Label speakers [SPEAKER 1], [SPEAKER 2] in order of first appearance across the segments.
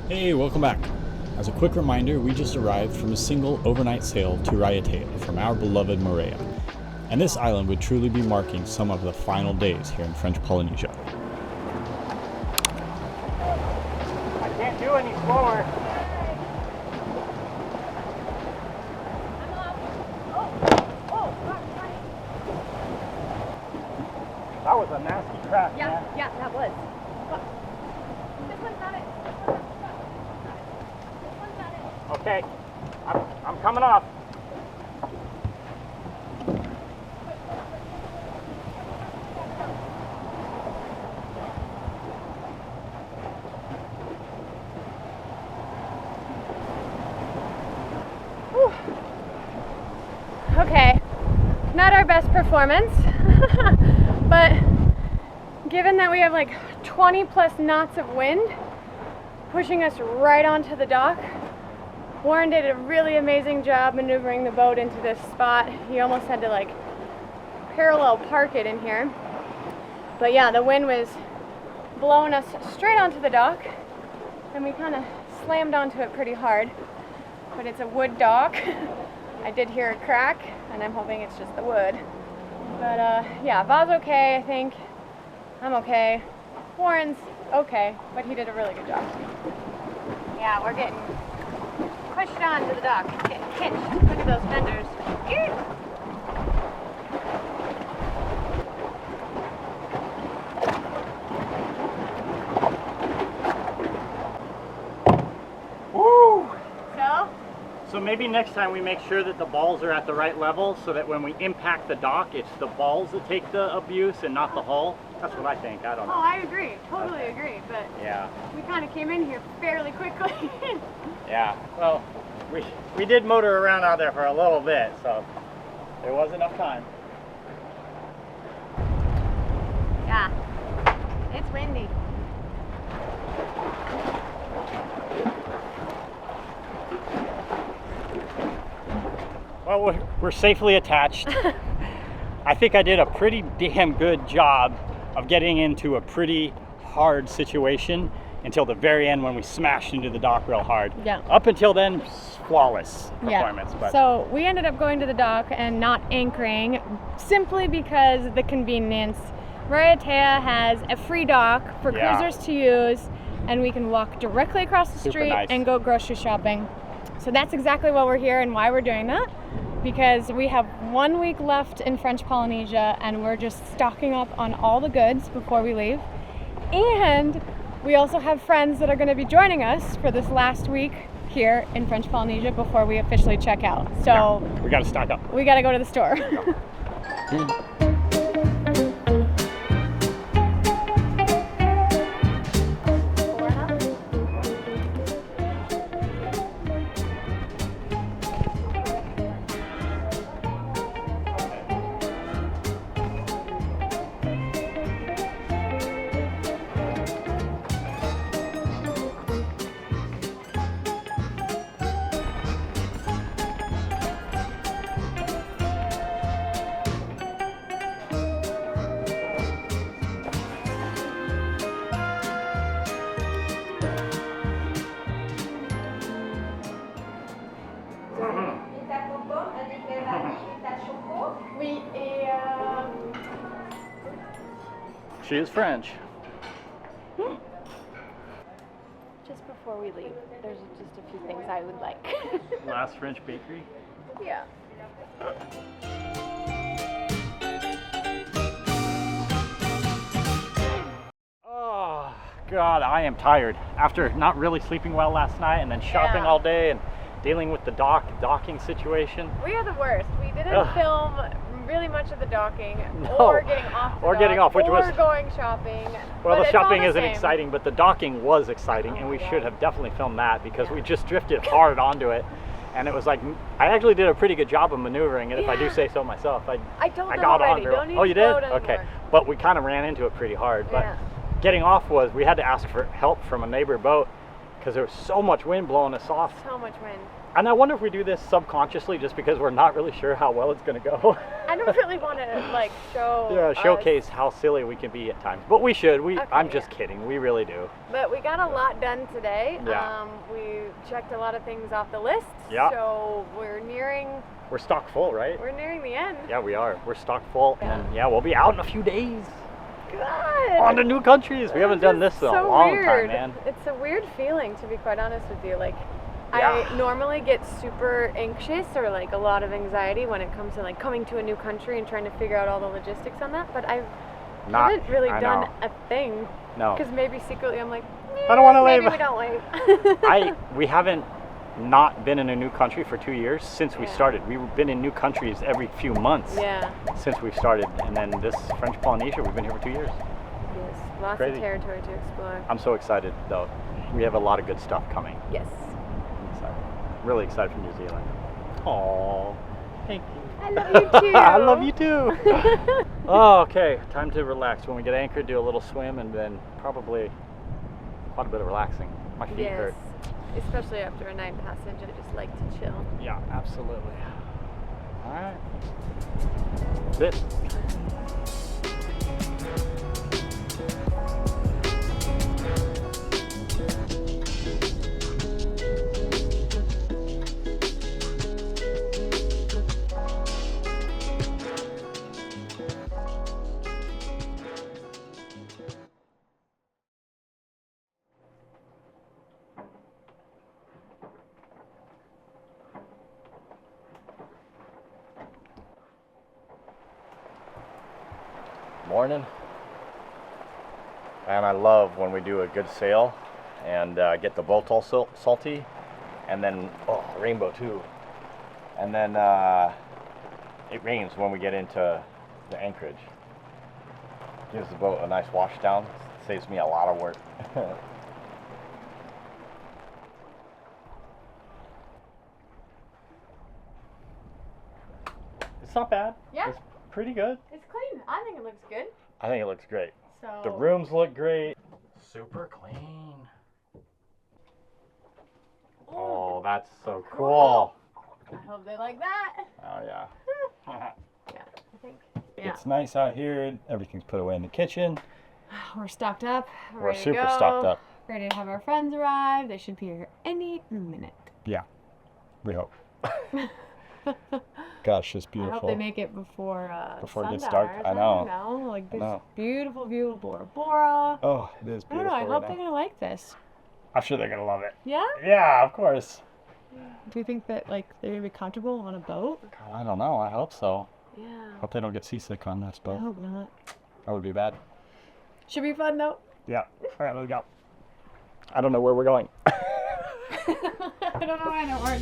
[SPEAKER 1] Hey, welcome back. As a quick reminder, we just arrived from a single overnight sail to Raiatea from our beloved Moorea. And this island would truly be marking some of the final days here in French Polynesia.
[SPEAKER 2] I can't do any slower. That was a nasty crash.
[SPEAKER 3] Yeah, yeah, that was. This one's not it. This one's not it.
[SPEAKER 2] Okay, I'm coming off.
[SPEAKER 3] Whew. Okay, not our best performance, but given that we have like 20 plus knots of wind pushing us right onto the dock, Warren did a really amazing job maneuvering the boat into this spot. He almost had to like parallel park it in here. But yeah, the wind was blowing us straight onto the dock and we kind of slammed onto it pretty hard. But it's a wood dock. I did hear a crack and I'm hoping it's just the wood. But yeah, Va's okay, I think. I'm okay. Warren's okay, but he did a really good job. Yeah, we're getting pushed onto the dock. It's getting pinched. Look at those fenders.
[SPEAKER 2] Woo!
[SPEAKER 3] So
[SPEAKER 2] So maybe next time we make sure that the balls are at the right level so that when we impact the dock, it's the balls that take the abuse and not the hull. That's what I think. I don't know.
[SPEAKER 3] oh, I agree. Totally agree. But
[SPEAKER 2] Yeah.
[SPEAKER 3] we kind of came in here fairly quickly.
[SPEAKER 2] Yeah. Well, we did motor around out there for a little bit, so there was enough time.
[SPEAKER 3] Yeah. It's windy.
[SPEAKER 2] Well, we're safely attached. I think I did a pretty damn good job of getting into a pretty hard situation until the very end when we smashed into the dock real hard.
[SPEAKER 3] Yeah.
[SPEAKER 2] Up until then, flawless performance.
[SPEAKER 3] Yeah.
[SPEAKER 2] But
[SPEAKER 3] So we ended up going to the dock and not anchoring simply because of the convenience. Raiatea has a free dock for
[SPEAKER 2] Yeah.
[SPEAKER 3] cruisers to use, and we can walk directly across the
[SPEAKER 2] Super
[SPEAKER 3] street
[SPEAKER 2] nice.
[SPEAKER 3] and go grocery shopping. So that's exactly why we're here and why we're doing that, because we have 1 week left in French Polynesia and we're just stocking up on all the goods before we leave. And we also have friends that are going to be joining us for this last week here in French Polynesia before we officially check out. So
[SPEAKER 2] yeah, we got to stock up.
[SPEAKER 3] we got to go to the store. Oui, et
[SPEAKER 2] She is French.
[SPEAKER 3] just before we leave, there's just a few things I would like.
[SPEAKER 2] Last French bakery.
[SPEAKER 3] Yeah.
[SPEAKER 2] Oh, God, I am tired. After not really sleeping well last night and then shopping
[SPEAKER 3] Yeah.
[SPEAKER 2] all day and dealing with the docking situation.
[SPEAKER 3] We are the worst. We didn't
[SPEAKER 2] Ugh.
[SPEAKER 3] film really much of the docking
[SPEAKER 2] No.
[SPEAKER 3] or getting off the
[SPEAKER 2] Or getting
[SPEAKER 3] dock,
[SPEAKER 2] off, which
[SPEAKER 3] or
[SPEAKER 2] was-
[SPEAKER 3] going shopping.
[SPEAKER 2] Well,
[SPEAKER 3] But
[SPEAKER 2] the
[SPEAKER 3] it's all
[SPEAKER 2] shopping
[SPEAKER 3] the
[SPEAKER 2] isn't
[SPEAKER 3] same.
[SPEAKER 2] exciting, but the docking was exciting, and we should have definitely filmed that because we just drifted hard onto it. And it was like, I actually did a pretty good job of maneuvering it, if I do
[SPEAKER 3] Yeah.
[SPEAKER 2] say so myself.
[SPEAKER 3] I told them
[SPEAKER 2] got
[SPEAKER 3] already.
[SPEAKER 2] on.
[SPEAKER 3] Don't need
[SPEAKER 2] Oh,
[SPEAKER 3] to
[SPEAKER 2] you did?
[SPEAKER 3] float
[SPEAKER 2] Okay.
[SPEAKER 3] anymore.
[SPEAKER 2] But we kind of ran into it pretty hard. But
[SPEAKER 3] Yeah.
[SPEAKER 2] getting off we had to ask for help from a neighbor boat because there was so much wind blowing us off.
[SPEAKER 3] So much wind.
[SPEAKER 2] And I wonder if we do this subconsciously just because we're not really sure how well it's going to go.
[SPEAKER 3] I don't really want to like show.
[SPEAKER 2] Yeah, showcase how silly we can be at times. But we should.
[SPEAKER 3] Okay,
[SPEAKER 2] I'm just kidding. We really do.
[SPEAKER 3] But we got a lot done today.
[SPEAKER 2] Yeah.
[SPEAKER 3] We checked a lot of things off the list.
[SPEAKER 2] Yeah.
[SPEAKER 3] So we're nearing
[SPEAKER 2] stocked full, right?
[SPEAKER 3] the end.
[SPEAKER 2] Yeah, we are. We're stocked full.
[SPEAKER 3] Yeah.
[SPEAKER 2] And yeah, we'll be out in a few days.
[SPEAKER 3] Good.
[SPEAKER 2] On to new countries. We haven't done this in a long time, man.
[SPEAKER 3] It's a weird feeling, to be quite honest with you. Like,
[SPEAKER 2] Yeah.
[SPEAKER 3] I normally get super anxious or like a lot of anxiety when it comes to like coming to a new country and trying to figure out all the logistics on that. But I haven't really done a thing.
[SPEAKER 2] No.
[SPEAKER 3] Because maybe secretly I'm like,
[SPEAKER 2] I don't want to leave.
[SPEAKER 3] maybe we don't leave.
[SPEAKER 2] We haven't not been in a new country for 2 years since we
[SPEAKER 3] Yeah.
[SPEAKER 2] started. We've been in new countries every few months
[SPEAKER 3] Yeah.
[SPEAKER 2] since we've started. And then this French Polynesia, we've been here for 2 years.
[SPEAKER 3] Yes. Lots
[SPEAKER 2] Crazy.
[SPEAKER 3] of territory to explore.
[SPEAKER 2] I'm so excited, though. We have a lot of good stuff coming.
[SPEAKER 3] Yes.
[SPEAKER 2] I'm excited. Really excited for New Zealand. Aww. Thank you.
[SPEAKER 3] I love you too.
[SPEAKER 2] I love you too. Oh, okay. Time to relax. When we get anchored, do a little swim and then probably quite a bit of relaxing. My feet
[SPEAKER 3] Yes.
[SPEAKER 2] hurt.
[SPEAKER 3] Especially after a night passage, I just like to chill.
[SPEAKER 2] Yeah, absolutely. All right. Sit. Morning. And I love when we do a good sail and get the boat all salty, and then rainbow too, and then it rains when we get into the anchorage. Gives the boat a nice wash down. Saves me a lot of work. It's not bad.
[SPEAKER 3] Yeah.
[SPEAKER 2] It's pretty good.
[SPEAKER 3] It's clean. I think it looks good.
[SPEAKER 2] I think it looks great.
[SPEAKER 3] So
[SPEAKER 2] The rooms look great. Super clean. Oh, that's so cool.
[SPEAKER 3] I hope they like that.
[SPEAKER 2] Oh, yeah.
[SPEAKER 3] Yeah, I think. Yeah.
[SPEAKER 1] It's nice out here. Everything's put away in the kitchen.
[SPEAKER 3] We're stocked up.
[SPEAKER 1] We're
[SPEAKER 3] ready to
[SPEAKER 1] super
[SPEAKER 3] go.
[SPEAKER 1] stocked up.
[SPEAKER 3] Ready to have our friends arrive. They should be here any minute.
[SPEAKER 1] Yeah, we hope. Gosh, it's
[SPEAKER 3] I
[SPEAKER 1] beautiful.
[SPEAKER 3] hope they make it before
[SPEAKER 1] Before it gets
[SPEAKER 3] sundown
[SPEAKER 1] dark.
[SPEAKER 3] or
[SPEAKER 1] I know.
[SPEAKER 3] something, like this
[SPEAKER 1] know.
[SPEAKER 3] beautiful view of Bora Bora.
[SPEAKER 1] Oh, it is
[SPEAKER 3] I don't
[SPEAKER 1] beautiful.
[SPEAKER 3] know. I
[SPEAKER 1] right
[SPEAKER 3] hope
[SPEAKER 1] now.
[SPEAKER 3] they're gonna like this.
[SPEAKER 2] I'm sure they're going to love it.
[SPEAKER 3] Yeah.
[SPEAKER 2] Yeah, of course.
[SPEAKER 3] Do you think that like they're gonna be comfortable on a boat?
[SPEAKER 1] I don't know. I hope so.
[SPEAKER 3] Yeah.
[SPEAKER 1] Hope they don't get seasick on this
[SPEAKER 3] I
[SPEAKER 1] boat.
[SPEAKER 3] hope not.
[SPEAKER 1] That would be bad.
[SPEAKER 3] Should be fun though.
[SPEAKER 2] Yeah. All right, let's go. I don't know where we're going.
[SPEAKER 3] I don't know why I don't work.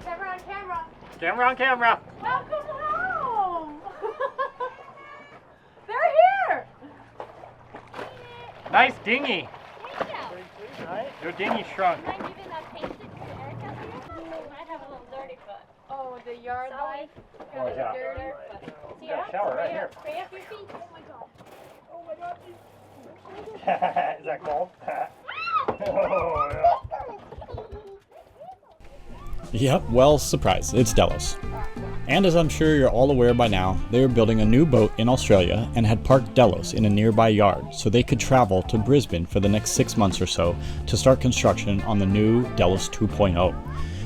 [SPEAKER 3] Camera on camera.
[SPEAKER 2] Camera on camera.
[SPEAKER 3] Welcome home. They're here.
[SPEAKER 2] Nice dinghy.
[SPEAKER 4] Thank you.
[SPEAKER 2] Right? Your dinghy shrunk.
[SPEAKER 4] Mind giving a painted to Erica here? We might have a little dirty foot.
[SPEAKER 3] Oh, the yard
[SPEAKER 4] Sorry.
[SPEAKER 3] life.
[SPEAKER 2] Oh, yeah.
[SPEAKER 3] Dirty.
[SPEAKER 4] See
[SPEAKER 2] got a shower right here.
[SPEAKER 4] Spray up your feet. Oh my god. Oh my god.
[SPEAKER 2] Is that cold? Oh, yeah.
[SPEAKER 1] Yep, well, surprise, it's Delos. And as I'm sure you're all aware by now, they were building a new boat in Australia and had parked Delos in a nearby yard so they could travel to Brisbane for the next 6 months or so to start construction on the new Delos 2.0.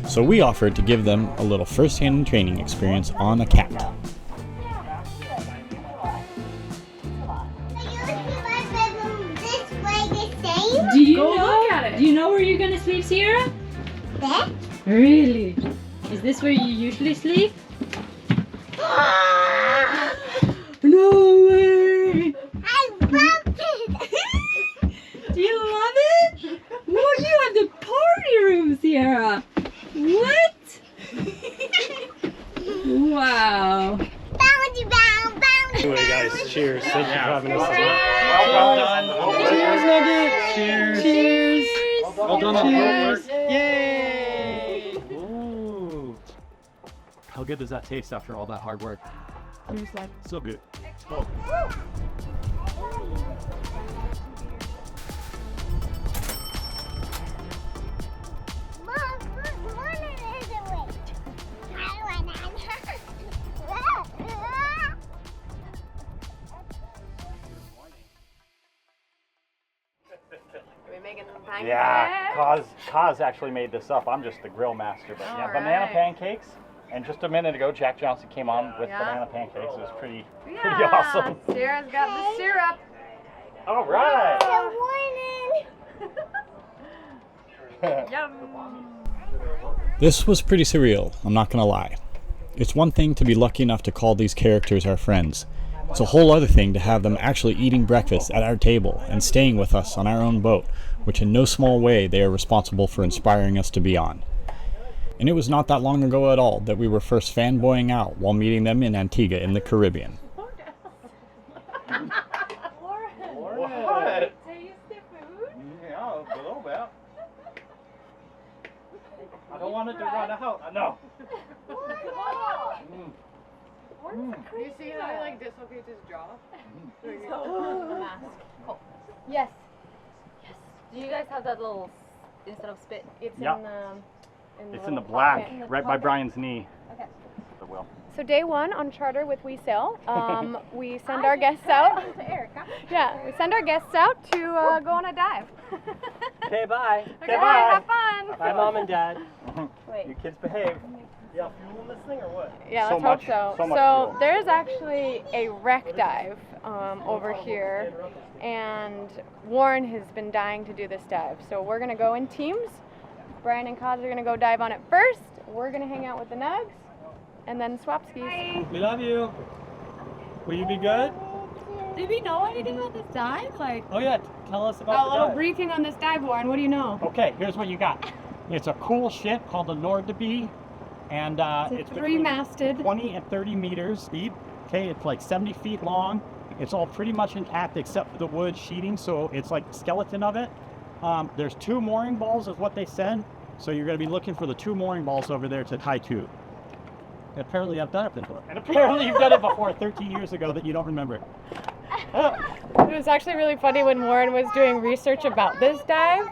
[SPEAKER 1] So we offered to give them a little first-hand training experience on a cat.
[SPEAKER 5] Do you
[SPEAKER 3] Go
[SPEAKER 5] know?
[SPEAKER 3] look at it.
[SPEAKER 5] Do you know where you're gonna sleep, Sierra?
[SPEAKER 4] There?
[SPEAKER 5] Really? Is this where you usually sleep? No way!
[SPEAKER 4] I love it!
[SPEAKER 5] Do you love it? What? You have the party room, Sierra. What? Wow.
[SPEAKER 4] Bouncy bound, bouncy
[SPEAKER 2] Anyway, guys, cheers. Thank you for having us.
[SPEAKER 4] Well
[SPEAKER 2] done.
[SPEAKER 5] Cheers, Nugget.
[SPEAKER 2] Cheers.
[SPEAKER 5] Cheers.
[SPEAKER 2] Well done on the
[SPEAKER 5] Cheers.
[SPEAKER 2] boatwork. Yay! Ooh. How How good does that taste after all that hard work? So good. Oh.
[SPEAKER 3] Are we making some pancakes?
[SPEAKER 2] Yeah, Kaz actually made this up. I'm just the grill master. But yeah,
[SPEAKER 3] All
[SPEAKER 2] banana
[SPEAKER 3] right.
[SPEAKER 2] pancakes. And just a minute ago, Jack Johnson came on with
[SPEAKER 3] Yeah.
[SPEAKER 2] banana pancakes. It was pretty
[SPEAKER 3] Yeah.
[SPEAKER 2] awesome.
[SPEAKER 3] Sarah's got the syrup.
[SPEAKER 2] All right.
[SPEAKER 3] Yum.
[SPEAKER 1] This was pretty surreal, I'm not gonna lie. It's one thing to be lucky enough to call these characters our friends. It's a whole other thing to have them actually eating breakfast at our table and staying with us on our own boat, which in no small way they are responsible for inspiring us to be on. And it was not that long ago at all that we were first fanboying out while meeting them in Antigua in the Caribbean.
[SPEAKER 2] What?
[SPEAKER 3] Taste the food?
[SPEAKER 2] Yeah, a little bit. I don't want it to run out. No.
[SPEAKER 3] Do you see how he like dislocates his jaw?
[SPEAKER 5] Yes. Yes. Do you guys have that little, instead of spit?
[SPEAKER 3] It's
[SPEAKER 2] Yeah. It's in the black, right by Brian's knee.
[SPEAKER 5] Okay.
[SPEAKER 2] The wheel.
[SPEAKER 3] So day one on charter with WESail, we send our guests out. Yeah, we send our guests out to go on a dive.
[SPEAKER 6] Okay, bye.
[SPEAKER 3] Okay, have fun.
[SPEAKER 6] Bye, Mom and Dad.
[SPEAKER 3] Wait.
[SPEAKER 2] You kids behave.
[SPEAKER 6] Yeah, fuel in this thing or what?
[SPEAKER 3] Yeah,
[SPEAKER 2] So
[SPEAKER 3] let's
[SPEAKER 2] much-
[SPEAKER 3] hope so.
[SPEAKER 2] so much
[SPEAKER 3] So
[SPEAKER 2] fuel.
[SPEAKER 3] there's actually a wreck dive over here, and Warren has been dying to do this dive. So we're gonna go in teams. Brian and Kaz are gonna go dive on it first. We're gonna hang out with the nugs, and then swap skis.
[SPEAKER 6] We love you. Will you be good?
[SPEAKER 5] Did we know anything about this dive? Like,
[SPEAKER 6] Oh yeah, tell us
[SPEAKER 3] A
[SPEAKER 6] about
[SPEAKER 3] little
[SPEAKER 6] the dive.
[SPEAKER 3] briefing on this dive, Warren. What do you know?
[SPEAKER 2] Okay, here's what you got. It's a cool ship called the Nord to be, and it's between
[SPEAKER 3] Three-masted.
[SPEAKER 2] 20 and 30 meters deep. Okay, it's like 70 feet long. It's all pretty much intact except for the wood sheeting, so it's like the skeleton of it. There's 2 mooring balls is what they said, so you're going to be looking for the 2 mooring balls over there to tie to. Apparently I've done it before. And apparently you've done it before 13 years ago that you don't remember.
[SPEAKER 3] It was actually really funny when Warren was doing research about this dive.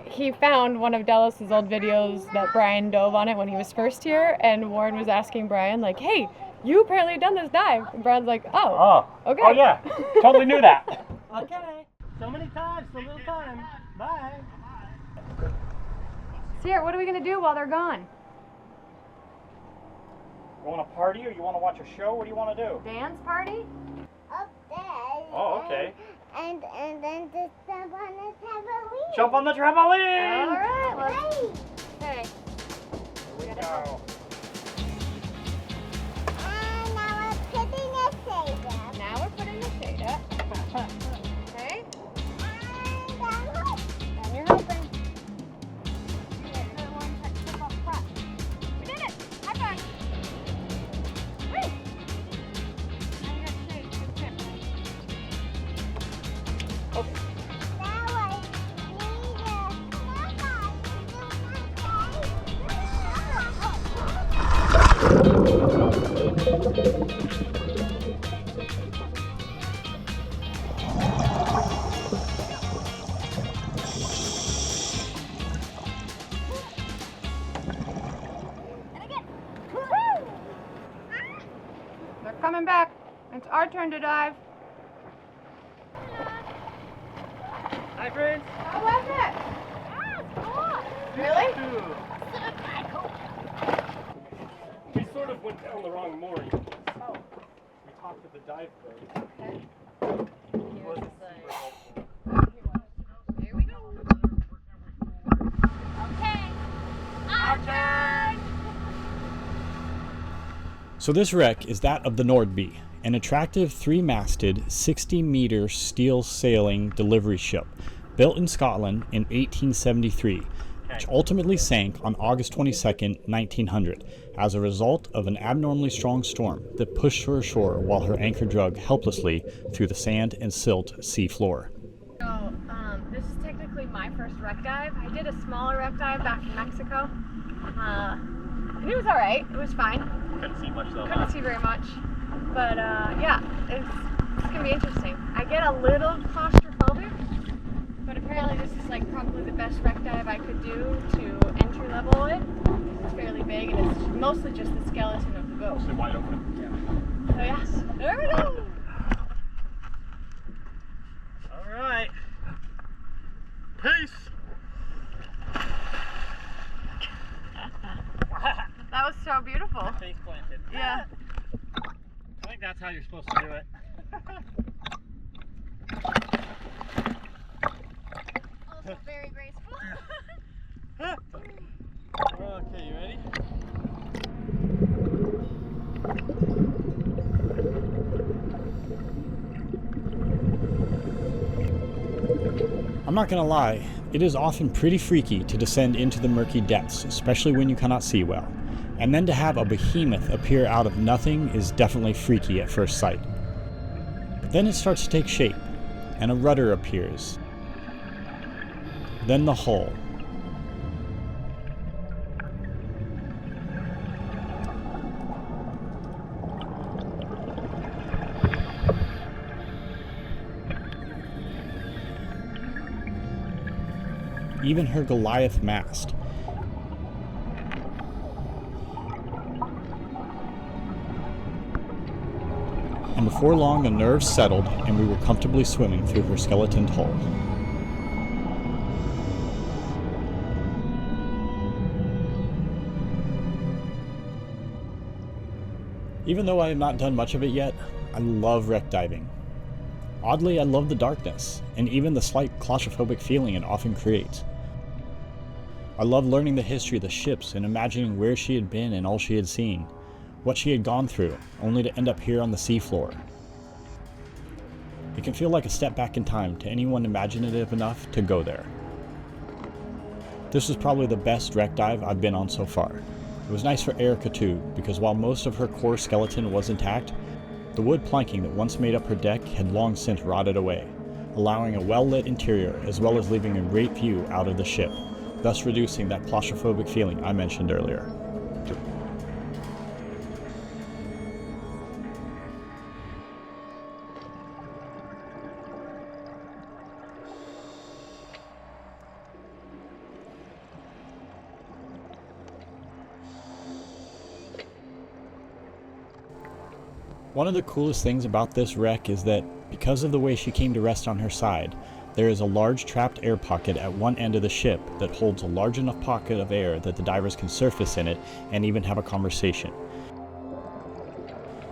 [SPEAKER 3] He found one of Delos's old videos that Brian dove on it when he was first here, and Warren was asking Brian, like, hey, you apparently have done this dive. And Brian's like, oh, okay.
[SPEAKER 2] Oh yeah, totally knew that.
[SPEAKER 6] Okay. So many times, so little time. Bye.
[SPEAKER 3] Sierra, what are we going to do while they're gone?
[SPEAKER 2] You want to party or you want to watch a show? What do you want to do?
[SPEAKER 3] Dance party?
[SPEAKER 4] Up there.
[SPEAKER 2] Oh, okay.
[SPEAKER 4] And then just jump on the trampoline.
[SPEAKER 2] Jump on the trampoline!
[SPEAKER 3] All right, let's...
[SPEAKER 4] Hey.
[SPEAKER 3] Okay.
[SPEAKER 2] Here we go.
[SPEAKER 4] And now we're putting a shade up.
[SPEAKER 3] Now we're putting the shade up. Okay?
[SPEAKER 4] And I'm
[SPEAKER 3] And you're helping. We did it! High five! Woo! Now we got shade. Good tip. They're coming back. It's our turn to dive.
[SPEAKER 6] Hi, friends.
[SPEAKER 3] How was it? Really?
[SPEAKER 6] We sort of went down the wrong mooring.
[SPEAKER 3] Oh.
[SPEAKER 6] We talked to the dive coach.
[SPEAKER 3] Here we go. Okay. Our turn.
[SPEAKER 1] So this wreck is that of the Nordby, an attractive 3-masted, 60-meter steel sailing delivery ship built in Scotland in 1873, which ultimately sank on August 22, 1900, as a result of an abnormally strong storm that pushed her ashore while her anchor drug helplessly through the sand and silt sea floor.
[SPEAKER 3] So, this is technically my first wreck dive. I did a smaller wreck dive back in Mexico. And it was alright. It was fine.
[SPEAKER 2] Couldn't see much though.
[SPEAKER 3] Couldn't see very much. But yeah, it's gonna be interesting. I get a little claustrophobic, but apparently this is like probably the best wreck dive I could do to entry level it. It's fairly big and it's mostly just the skeleton of the boat.
[SPEAKER 2] Mostly wide open. Yeah.
[SPEAKER 3] So yes, there we go.
[SPEAKER 2] All right. Peace.
[SPEAKER 3] That was so beautiful.
[SPEAKER 2] Face planted.
[SPEAKER 3] Yeah.
[SPEAKER 2] I think that's how you're supposed to do it.
[SPEAKER 3] Also very graceful.
[SPEAKER 2] Okay, you ready?
[SPEAKER 1] I'm not gonna lie, it is often pretty freaky to descend into the murky depths, especially when you cannot see well. And then to have a behemoth appear out of nothing is definitely freaky at first sight. But then it starts to take shape, and a rudder appears. Then the hull. Even her Goliath mast. And before long the nerves settled and we were comfortably swimming through her skeletoned hull. Even though I have not done much of it yet, I love wreck diving. Oddly, I love the darkness, and even the slight claustrophobic feeling it often creates. I love learning the history of the ships and imagining where she had been and all she had seen, what she had gone through, only to end up here on the seafloor. It can feel like a step back in time to anyone imaginative enough to go there. This was probably the best wreck dive I've been on so far. It was nice for Erica too, because while most of her core skeleton was intact, the wood planking that once made up her deck had long since rotted away, allowing a well-lit interior as well as leaving a great view out of the ship, thus reducing that claustrophobic feeling I mentioned earlier. One of the coolest things about this wreck is that, because of the way she came to rest on her side, there is a large trapped air pocket at one end of the ship that holds a large enough pocket of air that the divers can surface in it and even have a conversation.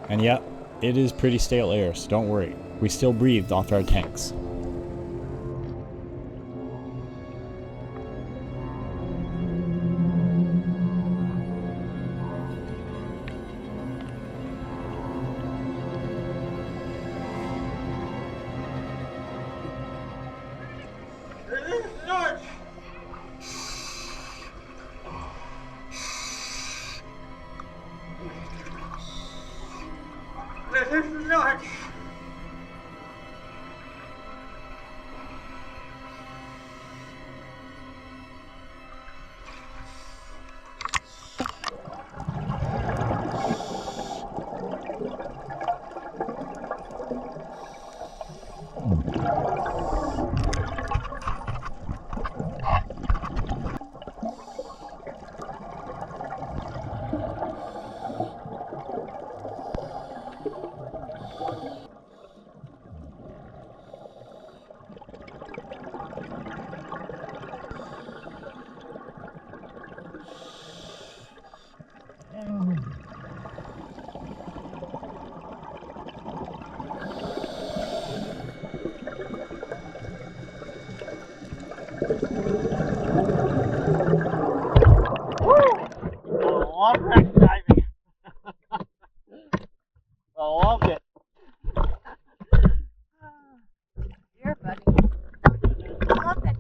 [SPEAKER 1] And yep, it is pretty stale air, so don't worry, we still breathed off our tanks.
[SPEAKER 2] love wreck diving. I love it.
[SPEAKER 3] Here, buddy. I love that.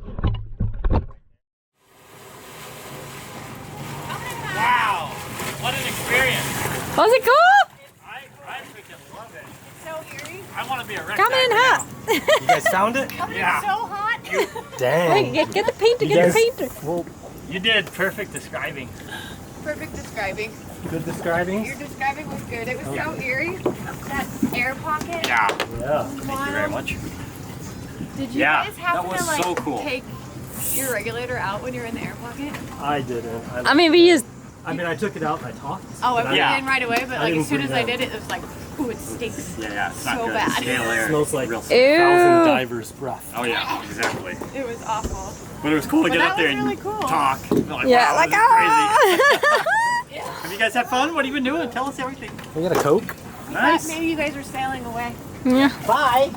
[SPEAKER 2] Wow, what an experience.
[SPEAKER 5] Was it cool?
[SPEAKER 2] I freaking love it.
[SPEAKER 3] So eerie.
[SPEAKER 2] I want to be a wreck
[SPEAKER 5] Coming in
[SPEAKER 2] diver
[SPEAKER 5] hot.
[SPEAKER 2] now.
[SPEAKER 6] You guys found it?
[SPEAKER 2] Yeah.
[SPEAKER 3] So hot.
[SPEAKER 6] Dang.
[SPEAKER 5] Hey, get the painter,
[SPEAKER 6] You
[SPEAKER 5] get the
[SPEAKER 6] guys-
[SPEAKER 5] painter.
[SPEAKER 6] Well,
[SPEAKER 2] You did perfect describing.
[SPEAKER 3] perfect describing.
[SPEAKER 6] Good describing?
[SPEAKER 3] Your describing was good. It was so eerie. That air pocket.
[SPEAKER 2] Yeah.
[SPEAKER 6] Yeah.
[SPEAKER 2] Thank you very much.
[SPEAKER 3] Did you
[SPEAKER 2] Yeah,
[SPEAKER 3] guys have
[SPEAKER 2] that
[SPEAKER 3] to
[SPEAKER 2] was
[SPEAKER 3] like
[SPEAKER 2] so cool.
[SPEAKER 3] take your regulator out when you're in the air pocket?
[SPEAKER 6] I didn't.
[SPEAKER 5] I mean, we used.
[SPEAKER 6] I mean, I took it out and I talked.
[SPEAKER 3] Oh, I
[SPEAKER 6] but
[SPEAKER 3] put
[SPEAKER 2] Yeah.
[SPEAKER 3] it in right away, but
[SPEAKER 6] I
[SPEAKER 3] like
[SPEAKER 6] didn't
[SPEAKER 3] as soon as
[SPEAKER 6] breathe
[SPEAKER 3] I
[SPEAKER 6] in.
[SPEAKER 3] did it, it was like, ooh, it stinks.
[SPEAKER 2] Yeah, it's not
[SPEAKER 3] So
[SPEAKER 2] good.
[SPEAKER 3] bad.
[SPEAKER 2] Stale air.
[SPEAKER 6] It smells like
[SPEAKER 2] Real
[SPEAKER 5] Ew.
[SPEAKER 6] 1,000 divers' breath.
[SPEAKER 2] Oh yeah, exactly.
[SPEAKER 3] It was awful.
[SPEAKER 2] But it was cool to
[SPEAKER 3] But
[SPEAKER 2] get
[SPEAKER 3] that
[SPEAKER 2] up there
[SPEAKER 3] was
[SPEAKER 2] and
[SPEAKER 3] really cool.
[SPEAKER 2] talk. Like,
[SPEAKER 5] Yeah,
[SPEAKER 2] wow,
[SPEAKER 5] like
[SPEAKER 2] this is crazy.
[SPEAKER 3] Yeah.
[SPEAKER 2] Have you guys had fun? What have you been doing? Tell us everything.
[SPEAKER 6] We got a Coke.
[SPEAKER 2] Nice.
[SPEAKER 3] Maybe you guys were sailing away.
[SPEAKER 5] Yeah.
[SPEAKER 6] Bye.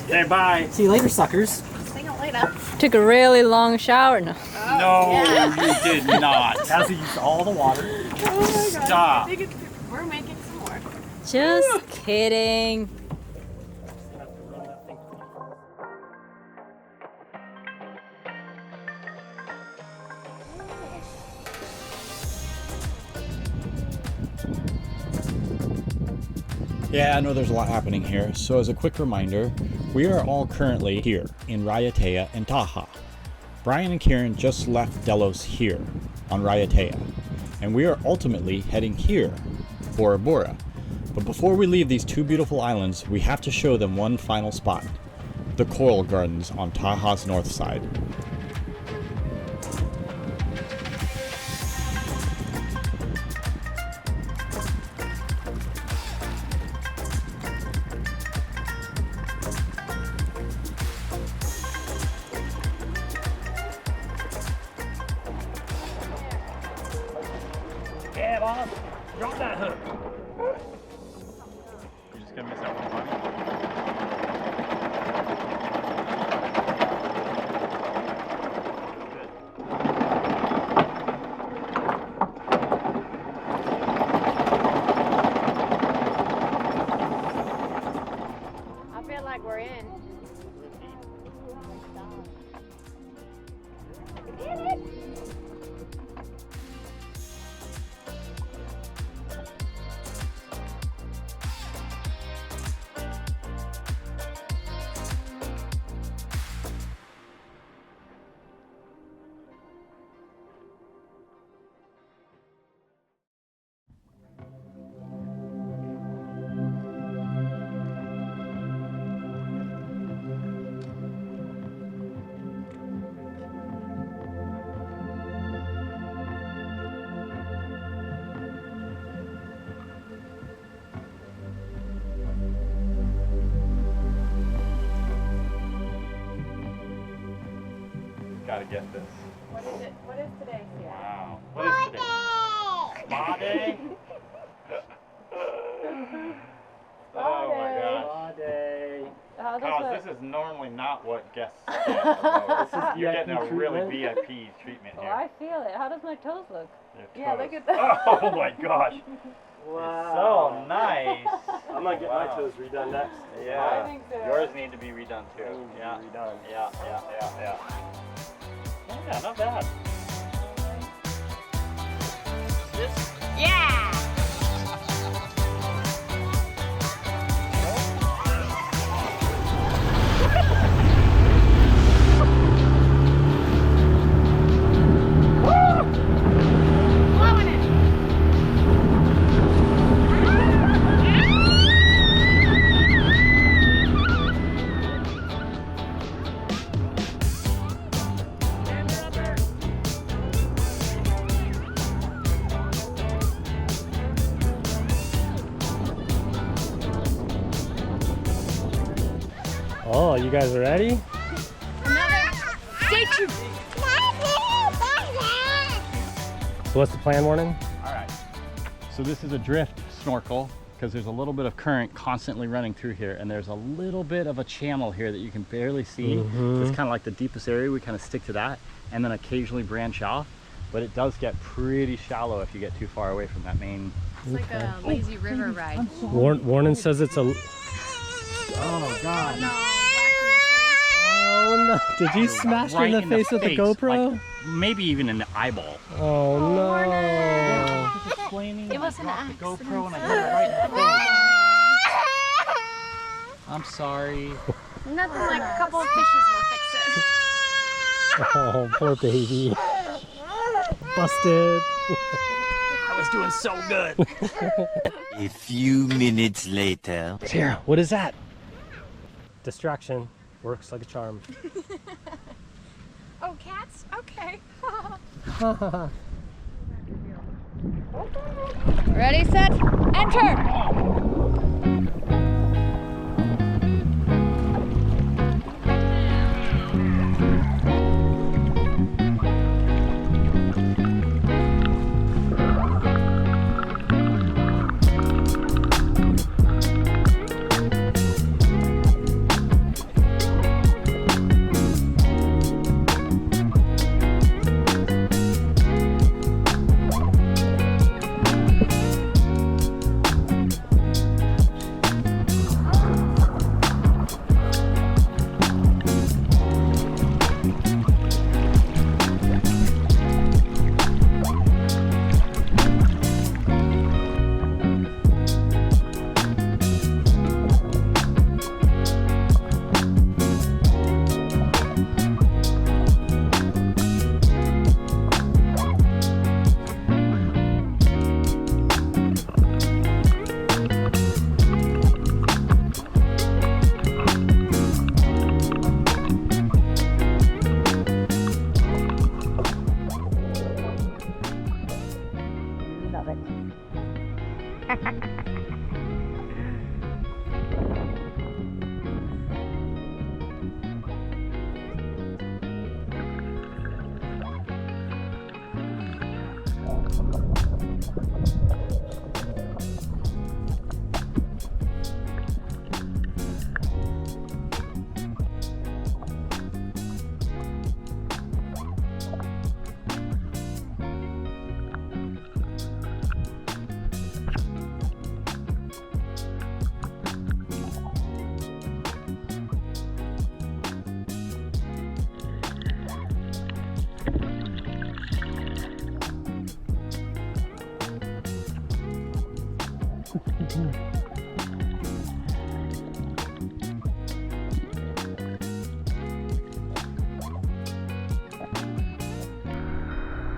[SPEAKER 2] Okay, bye.
[SPEAKER 6] See you later, suckers.
[SPEAKER 3] See you later.
[SPEAKER 5] Took a really long shower. No.
[SPEAKER 2] No, you did not.
[SPEAKER 6] Cassie used all the water.
[SPEAKER 3] Oh my god.
[SPEAKER 2] Stop.
[SPEAKER 3] I think we're making some more.
[SPEAKER 5] Just kidding.
[SPEAKER 1] Yeah, I know there's a lot happening here, so as a quick reminder, we are all currently here in Raiatea and Taha. Brian and Kieran just left Delos here on Raiatea, and we are ultimately heading here, Bora Bora. But before we leave these two beautiful islands, we have to show them one final spot, the coral gardens on Taha's north side.
[SPEAKER 2] Yeah, boss. Drop that hook. You're just gonna miss out one money.
[SPEAKER 3] I feel like we're in.
[SPEAKER 2] Gotta get this.
[SPEAKER 3] What is it? What is today, Sierra?
[SPEAKER 2] Wow. What is today? Spa day? Oh my gosh.
[SPEAKER 6] Spa day.
[SPEAKER 2] Cause this is normally not what guests get. Although you're getting a
[SPEAKER 6] VIP
[SPEAKER 2] really
[SPEAKER 6] treatment.
[SPEAKER 2] VIP treatment
[SPEAKER 5] Oh,
[SPEAKER 2] here.
[SPEAKER 5] I feel it. How does my toes look?
[SPEAKER 2] Your
[SPEAKER 3] Yeah,
[SPEAKER 2] toes.
[SPEAKER 3] look at that.
[SPEAKER 2] Oh my gosh.
[SPEAKER 6] Wow.
[SPEAKER 2] So nice.
[SPEAKER 6] I'm gonna get my
[SPEAKER 2] Wow.
[SPEAKER 6] toes redone next.
[SPEAKER 2] Yeah.
[SPEAKER 3] I think so.
[SPEAKER 2] Yours need to be redone too.
[SPEAKER 6] They need to be
[SPEAKER 2] Yeah.
[SPEAKER 6] redone.
[SPEAKER 2] Yeah. Yeah, not bad.
[SPEAKER 3] Yeah! Blowing it!
[SPEAKER 6] Oh, you guys are ready?
[SPEAKER 3] Stay true.
[SPEAKER 6] So what's the plan, Warren?
[SPEAKER 2] All right. So this is a drift snorkel because there's a little bit of current constantly running through here, and there's a little bit of a channel here that you can barely see.
[SPEAKER 6] Mhm.
[SPEAKER 2] It's kind of like the deepest area. We kind of stick to that and then occasionally branch off, but it does get pretty shallow if you get too far away from that main.
[SPEAKER 3] It's like a lazy river ride.
[SPEAKER 6] Warren says it's a.
[SPEAKER 2] Oh God.
[SPEAKER 6] Oh no! Did you smash her in the face with the GoPro?
[SPEAKER 2] like, maybe even in the eyeball.
[SPEAKER 6] Oh no!
[SPEAKER 2] Just explaining.
[SPEAKER 3] It was an
[SPEAKER 2] dropped the
[SPEAKER 3] accident.
[SPEAKER 2] GoPro and I hit it right in the face. I'm sorry.
[SPEAKER 3] Nothing like a couple of fishes will fix it.
[SPEAKER 6] Oh, poor baby. Busted.
[SPEAKER 2] was doing so good.
[SPEAKER 7] A few minutes later.
[SPEAKER 6] Sarah, what is that? Distraction. Works like a charm.
[SPEAKER 3] Oh, cats? Okay. Ready, set, enter!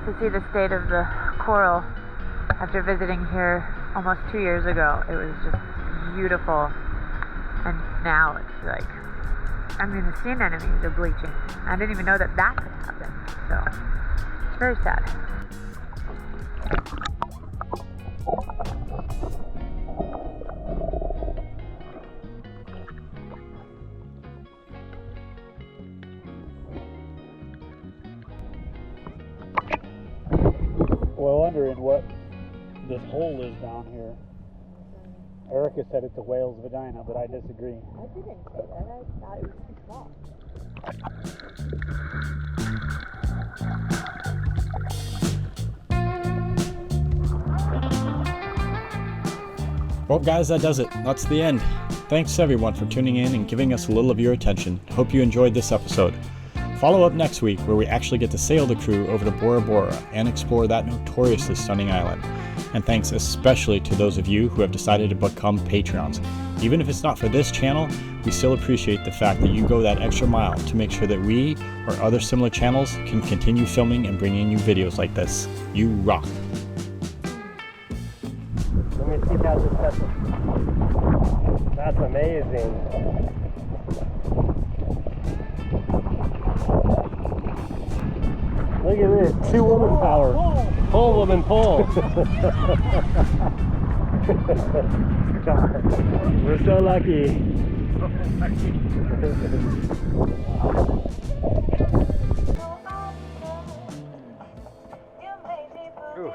[SPEAKER 8] To see the state of the coral after visiting here almost 2 years ago, it was just beautiful. And now it's like, I mean, the sea anemones are bleaching. I didn't even know that that could happen. So it's very sad.
[SPEAKER 2] Well, wondering what this hole is down here. Erica said it's a whale's vagina, but I disagree.
[SPEAKER 8] I didn't say that. I thought it was too small.
[SPEAKER 1] Well, guys, that does it. That's the end. Thanks everyone for tuning in and giving us a little of your attention. Hope you enjoyed this episode. Follow up next week where we actually get to sail the crew over to Bora Bora and explore that notoriously stunning island. And thanks especially to those of you who have decided to become Patreons. Even if it's not for this channel, we still appreciate the fact that you go that extra mile to make sure that we or other similar channels can continue filming and bringing you videos like this. You rock.
[SPEAKER 6] Let me see that special. That's amazing. Look at this, 2-woman power. Pull, woman, pull. God, we're so lucky. Ooh.